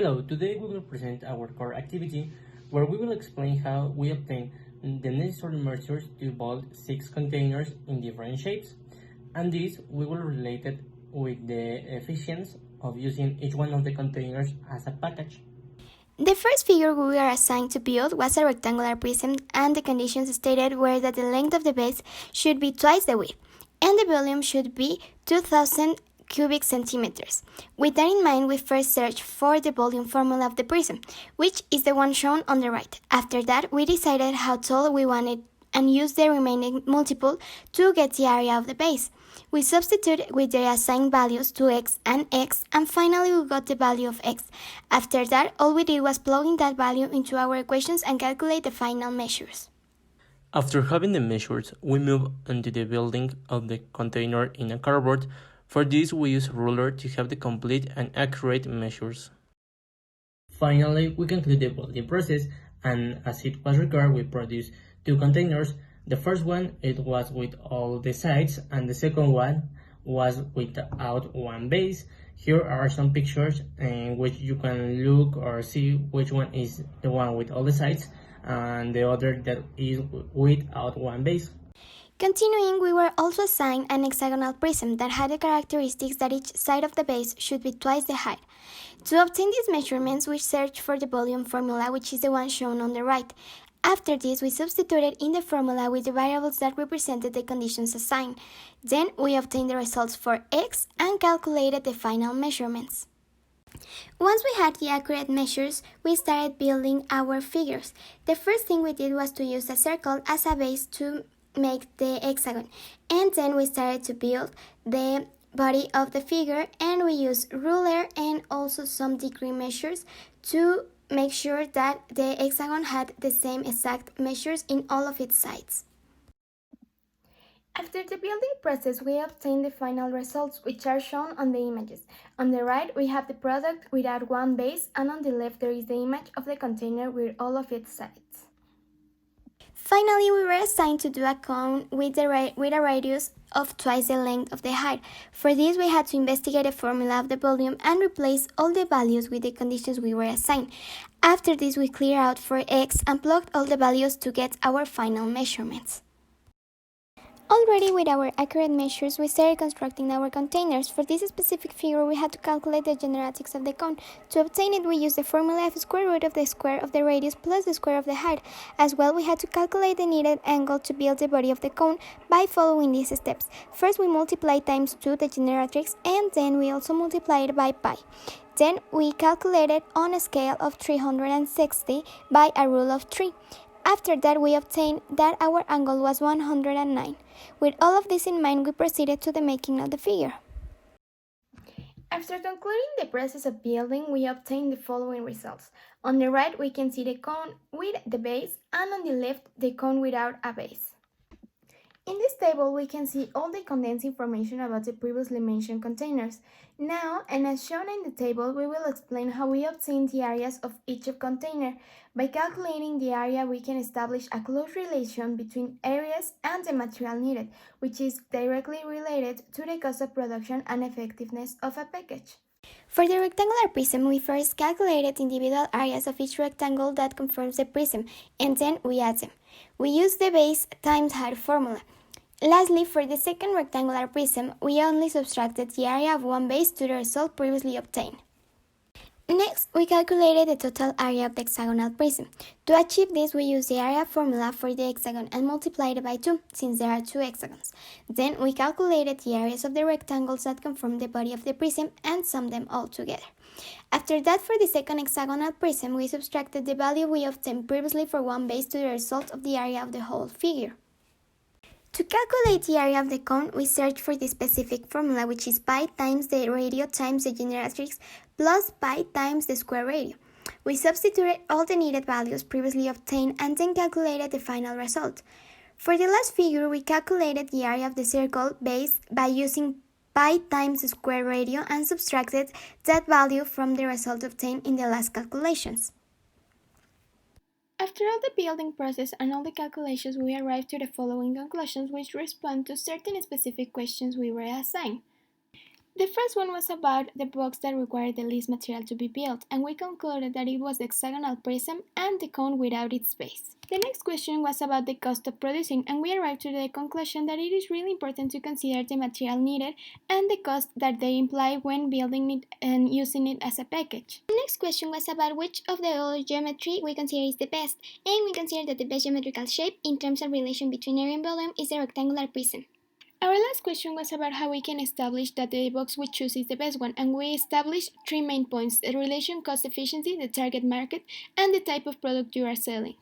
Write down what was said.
Hello, today we will present our core activity where we will explain how we obtain the necessary measures to build 6 containers in different shapes, and this we will relate it with the efficiency of using each one of the containers as a package. The first figure we were assigned to build was a rectangular prism, and the conditions stated were that the length of the base should be twice the width, and the volume should be 2000 cubic centimeters. With that in mind, we first searched for the volume formula of the prism, which is the one shown on the right. After that, we decided how tall we wanted and used the remaining multiple to get the area of the base. We substituted with the assigned values to x, and finally we got the value of x. After that, all we did was plug in that value into our equations and calculate the final measures. After having the measures, we move into the building of the container in a cardboard. For this, we use ruler to have the complete and accurate measures. Finally, we conclude the building process, and as it was required, we produced 2 containers. The first one, it was with all the sides, and the second one was without one base. Here are some pictures in which you can look or see which one is the one with all the sides and the other that is without one base. Continuing, we were also assigned an hexagonal prism that had the characteristics that each side of the base should be twice the height. To obtain these measurements, we searched for the volume formula, which is the one shown on the right. After this, we substituted in the formula with the variables that represented the conditions assigned. Then we obtained the results for x and calculated the final measurements. Once we had the accurate measures, we started building our figures. The first thing we did was to use a circle as a base to make the hexagon, and then we started to build the body of the figure, and we used ruler and also some degree measures to make sure that the hexagon had the same exact measures in all of its sides. After the building process, we obtain the final results, which are shown on the images. On the right, we have the product without one base, and on the left, there is the image of the container with all of its sides. Finally, we were assigned to do a cone with a radius of twice the length of the height. For this, we had to investigate the formula of the volume and replace all the values with the conditions we were assigned. After this, we cleared out for x and plugged all the values to get our final measurements. Already with our accurate measures, we started constructing our containers. For this specific figure, we had to calculate the generatics of the cone. To obtain it, we used the formula of square root of the square of the radius plus the square of the height. As well, we had to calculate the needed angle to build the body of the cone by following these steps. First, we multiplied times 2 the generatrix, and then we also multiplied by pi. Then we calculated on a scale of 360 by a rule of 3. After that, we obtained that our angle was 109. With all of this in mind, we proceeded to the making of the figure. After concluding the process of building, we obtained the following results. On the right, we can see the cone with the base, and on the left, the cone without a base. In this table, we can see all the condensed information about the previously mentioned containers. Now, and as shown in the table, we will explain how we obtain the areas of each container. By calculating the area, we can establish a close relation between areas and the material needed, which is directly related to the cost of production and effectiveness of a package. For the rectangular prism, we first calculated individual areas of each rectangle that conforms the prism, and then we add them. We use the base times height formula. Lastly, for the second rectangular prism, we only subtracted the area of one base to the result previously obtained. Next, we calculated the total area of the hexagonal prism. To achieve this, we used the area formula for the hexagon and multiplied it by 2, since there are 2 hexagons. Then, we calculated the areas of the rectangles that conform the body of the prism and summed them all together. After that, for the second hexagonal prism, we subtracted the value we obtained previously for one base to the result of the area of the whole figure. To calculate the area of the cone, we search for the specific formula, which is pi times the radio times the generatrix plus pi times the square radio. We substituted all the needed values previously obtained and then calculated the final result. For the last figure, we calculated the area of the circle base by using pi times the square radio and subtracted that value from the result obtained in the last calculations. After all the building process and all the calculations, we arrived to the following conclusions, which respond to certain specific questions we were assigned. The first one was about the box that required the least material to be built, and we concluded that it was the hexagonal prism and the cone without its base. The next question was about the cost of producing, and we arrived to the conclusion that it is really important to consider the material needed and the cost that they imply when building it and using it as a package. The next question was about which of the other geometry we consider is the best, and we consider that the best geometrical shape in terms of relation between area and volume is the rectangular prism. Our last question was about how we can establish that the box we choose is the best one, and we established three main points: the relation cost efficiency, the target market, and the type of product you are selling.